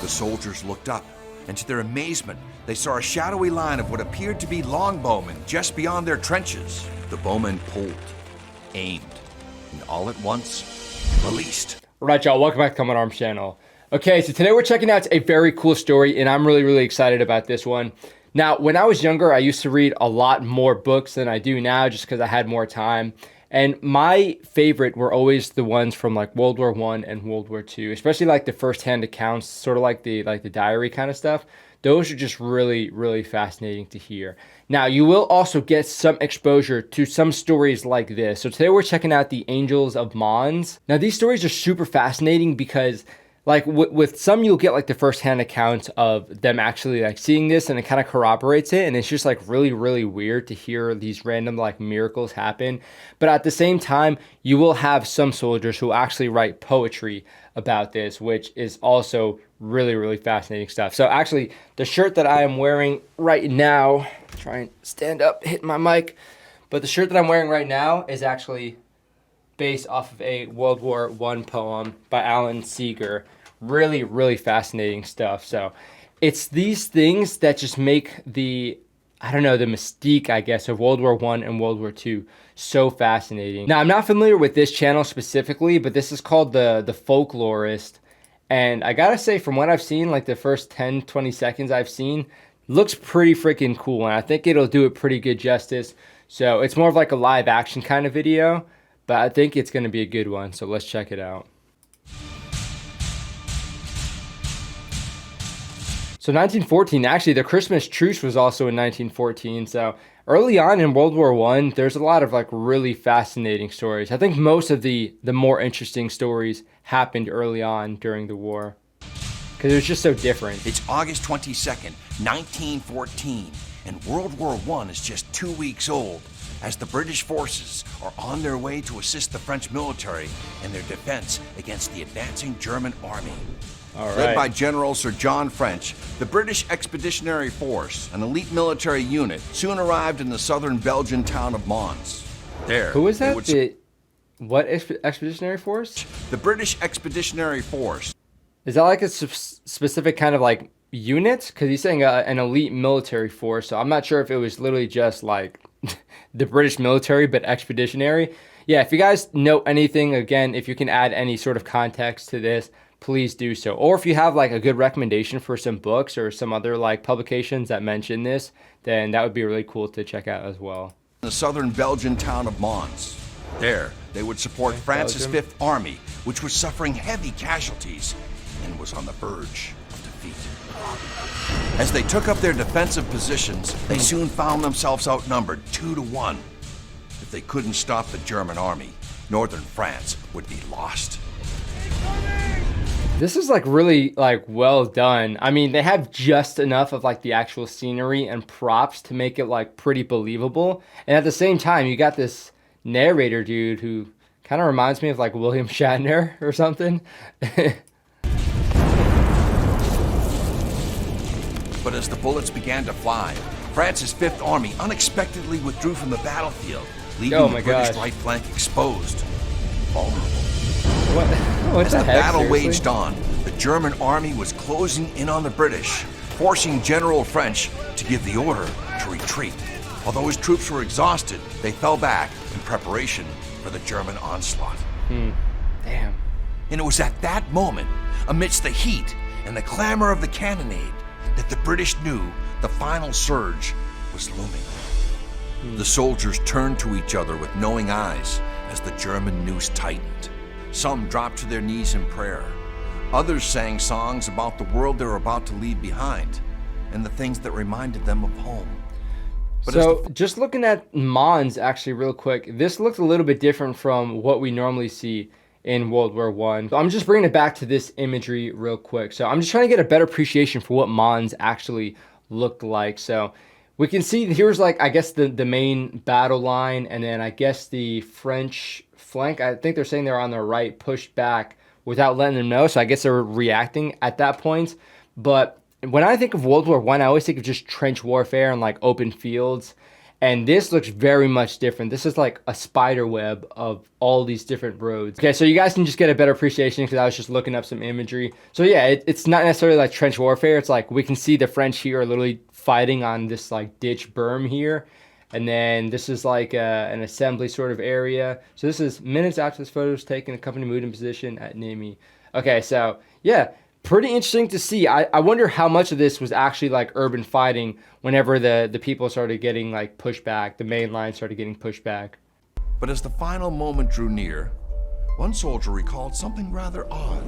The soldiers looked up, and to their amazement, they saw a shadowy line of what appeared to be longbowmen just beyond their trenches. The bowmen pulled, aimed, and all at once, released. All right, y'all, welcome back to Common Arms channel. Okay, so today we're checking out a very cool story, and I'm really excited about this one. Now, when I was younger, I used to read a lot more books than I do now just because I had more time. And my favorite were always the ones from like World War I and World War II, especially like the first-hand accounts, sort of like the diary kind of stuff. Those are just really fascinating to hear. Now, you will also get some exposure to some stories like this. So today we're checking out the Angels of Mons. Now, these stories are super fascinating because like with some, you'll get like the first-hand accounts of them actually like seeing this, and it kind of corroborates it. And it's just like really weird to hear these random like miracles happen. But at the same time, you will have some soldiers who actually write poetry about this, which is also really fascinating stuff. So actually, the shirt that I am wearing right now, try and stand up, hit my mic. But the shirt that I'm wearing right now is actually based off of a World War I poem by Alan Seeger. Really fascinating stuff. So it's these things that just make the, I don't know, the mystique, I guess, of World War I and World War II so fascinating. Now, I'm not familiar with this channel specifically, but this is called the Folklorist. And I gotta say, from what I've seen, like the first 10-20 seconds I've seen, looks pretty freaking cool. And I think it'll do it pretty good justice. So it's more of like a live action kind of video, but I think it's gonna be a good one. So let's check it out. So 1914, actually the Christmas truce was also in 1914. So early on in World War I, there's a lot of like really fascinating stories. I think most of the more interesting stories happened early on during the war because it was just so different. It's August 22nd, 1914, and World War I is just 2 weeks old as the British forces are on their way to assist the French military in their defense against the advancing German army. All right. Led by General Sir John French, the British Expeditionary Force, an elite military unit, soon arrived in the southern Belgian town of Mons. There, who is that? What expeditionary force? The British Expeditionary Force. Is that like a specific kind of like unit? Because he's saying an elite military force, so I'm not sure if it was literally just like the British military, but expeditionary. Yeah, if you guys know anything, again, if you can add any sort of context to this, please do so. Or if you have like a good recommendation for some books or some other like publications that mention this, then that would be really cool to check out as well. The southern Belgian town of Mons. There, they would support France's Fifth Army, which was suffering heavy casualties and was on the verge of defeat. As they took up their defensive positions, they soon found themselves outnumbered 2-1. If they couldn't stop the German army, northern France would be lost. This is like really like well done. I mean, they have just enough of like the actual scenery and props to make it like pretty believable. And at the same time, you got this narrator dude who kind of reminds me of like William Shatner or something. But as the bullets began to fly, France's Fifth Army unexpectedly withdrew from the battlefield, leaving the British right flank exposed, vulnerable. What As the battle waged on, the German army was closing in on the British, forcing General French to give the order to retreat. Although his troops were exhausted, they fell back in preparation for the German onslaught. Damn. And it was at that moment, amidst the heat and the clamor of the cannonade, that the British knew the final surge was looming. The soldiers turned to each other with knowing eyes as the German noose tightened. Some dropped to their knees in prayer. Others sang songs about the world they were about to leave behind and the things that reminded them of home. But so just looking at Mons actually real quick, this looked a little bit different from what we normally see in World War I. So I'm just bringing it back to this imagery real quick. So I'm just trying to get a better appreciation for what Mons actually looked like. So we can see here's like, I guess the main battle line, and then I guess the French flank, I think they're saying they're on their right, pushed back without letting them know. So I guess they're reacting at that point. But when I think of World War I always think of just trench warfare and like open fields. And this looks very much different. This is like a spider web of all these different roads. Okay, so you guys can just get a better appreciation because I was just looking up some imagery. So yeah, it's not necessarily like trench warfare. It's like we can see the French here are literally fighting on this like ditch berm here. And then this is like an assembly sort of area. So this is minutes after this photo was taken, a company moved in position at Nimi. Okay, so yeah, pretty interesting to see. I wonder how much of this was actually like urban fighting whenever the people started getting like pushed back, the main line started getting pushed back. But as the final moment drew near, one soldier recalled something rather odd.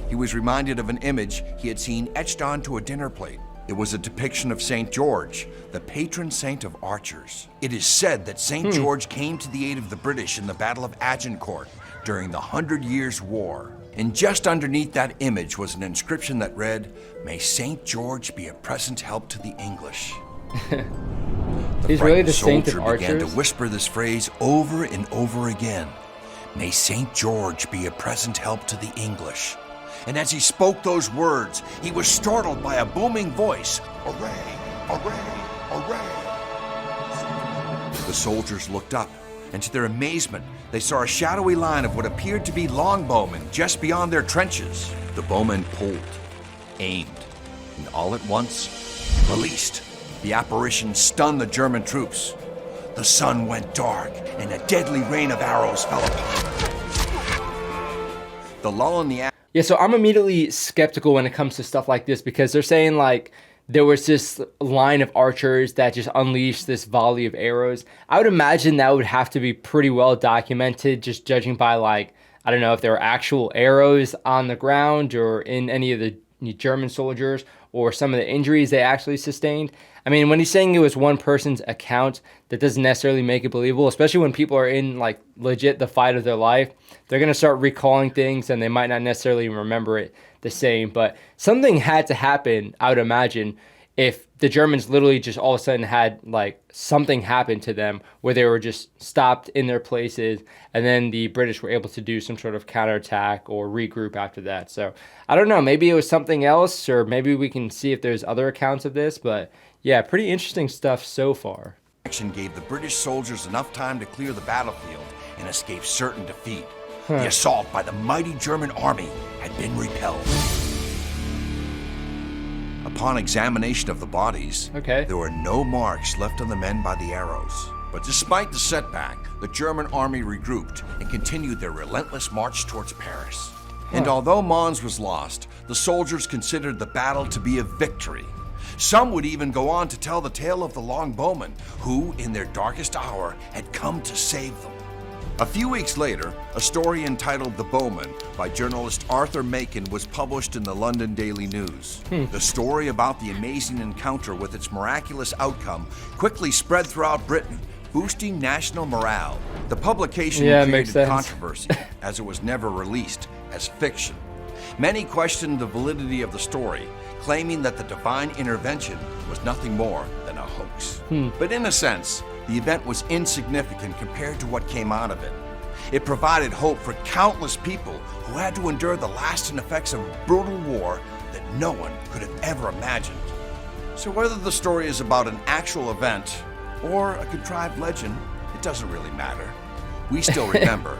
He was reminded of an image he had seen etched onto a dinner plate. It was a depiction of St. George, the patron saint of archers. It is said that St. George came to the aid of the British in the Battle of Agincourt during the 100 Years' War. And just underneath that image was an inscription that read, "May St. George be a present help to the English." He's really the saint of soldier began to archers? whisper this phrase over and over again. "May St. George be a present help to the English." And as he spoke those words, he was startled by a booming voice. "Hooray! Hooray! Hooray!" The soldiers looked up, and to their amazement, they saw a shadowy line of what appeared to be longbowmen just beyond their trenches. The bowmen pulled, aimed, and all at once, released. The apparition stunned the German troops. The sun went dark, and a deadly rain of arrows fell upon them. The lull in the Yeah, so I'm immediately skeptical when it comes to stuff like this because they're saying like there was this line of archers that just unleashed this volley of arrows. I would imagine that would have to be pretty well documented, just judging by like, I don't know if there were actual arrows on the ground or in any of the German soldiers or some of the injuries they actually sustained. I mean, when he's saying it was one person's account, that doesn't necessarily make it believable, especially when people are in like legit the fight of their life. They're going to start recalling things and they might not necessarily remember it the same, but something had to happen, I would imagine, if the Germans literally just all of a sudden had like something happen to them where they were just stopped in their places and then the British were able to do some sort of counterattack or regroup after that. So I don't know, maybe it was something else or maybe we can see if there's other accounts of this, but yeah, pretty interesting stuff so far. action gave the British soldiers enough time to clear the battlefield and escape certain defeat. The assault by the mighty German army had been repelled. Upon examination of the bodies, there were no marks left on the men by the arrows. But despite the setback, the German army regrouped and continued their relentless march towards Paris. And although Mons was lost, the soldiers considered the battle to be a victory. Some would even go on to tell the tale of the longbowmen, who, in their darkest hour, had come to save them. A few weeks later, a story entitled "The Bowmen" by journalist Arthur Macon was published in the London Daily News. The story about the amazing encounter with its miraculous outcome quickly spread throughout Britain, boosting national morale. The publication created controversy, as it was never released as fiction. Many questioned the validity of the story, claiming that the divine intervention was nothing more than a hoax. But in a sense, the event was insignificant compared to what came out of it. It provided hope for countless people who had to endure the lasting effects of a brutal war that no one could have ever imagined. So whether the story is about an actual event or a contrived legend, it doesn't really matter. We still remember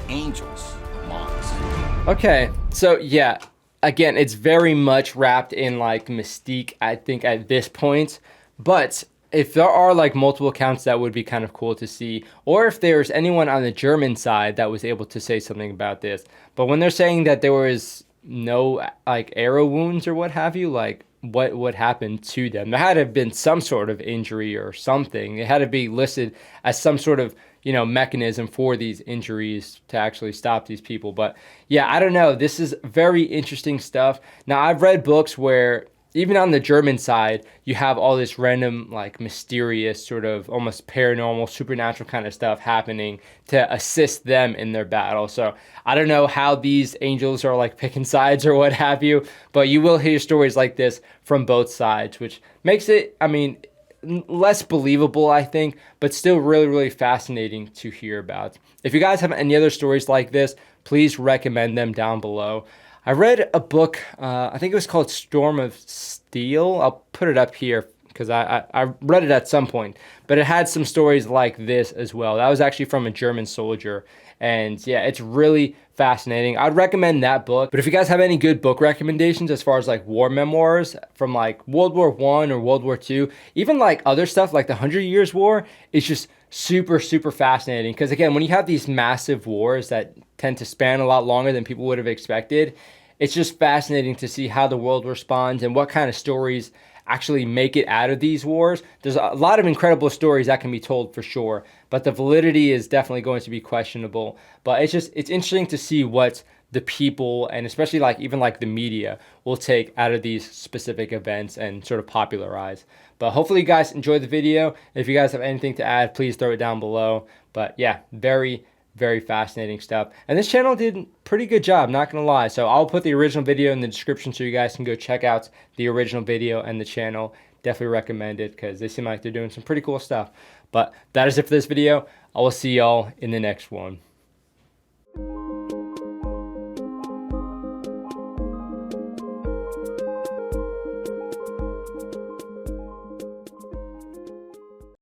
the angels of Mons. Okay, so yeah, again, it's very much wrapped in like mystique, I think, at this point. But if there are like multiple accounts, that would be kind of cool to see. Or if there's anyone on the German side that was able to say something about this. But when they're saying that there was no like arrow wounds or what have you, like what happened to them? There had to have been some sort of injury or something. It had to be listed as some sort of, you know, mechanism for these injuries to actually stop these people. But yeah, I don't know. This is very interesting stuff. Now, I've read books where even on the German side, you have all this random, like mysterious sort of almost paranormal, supernatural kind of stuff happening to assist them in their battle. So I don't know how these angels are like picking sides or what have you, but you will hear stories like this from both sides, which makes it, I mean, less believable, I think, but still really, really fascinating to hear about. If you guys have any other stories like this, please recommend them down below. I read a book, I think it was called Storm of Steel. I'll put it up here because I read it at some point, but it had some stories like this as well. That was actually from a German soldier. And yeah, it's really fascinating. I'd recommend that book. But if you guys have any good book recommendations as far as like war memoirs from like World War I or World War II, even like other stuff like the 100 Years' War, it's just super, super fascinating. Because again, when you have these massive wars that tend to span a lot longer than people would have expected, it's just fascinating to see how the world responds and what kind of stories actually make it out of these wars. There's a lot of incredible stories that can be told for sure, but the validity is definitely going to be questionable. But it's interesting to see what the people, and especially like even like the media, will take out of these specific events and sort of popularize. But hopefully you guys enjoyed the video. If you guys have anything to add, please throw it down below. But yeah, very fascinating stuff. And this channel did a pretty good job, not gonna lie. So I'll put the original video in the description so you guys can go check out the original video and the channel. Definitely recommend it because they seem like they're doing some pretty cool stuff. But that is it for this video. I will see y'all in the next one.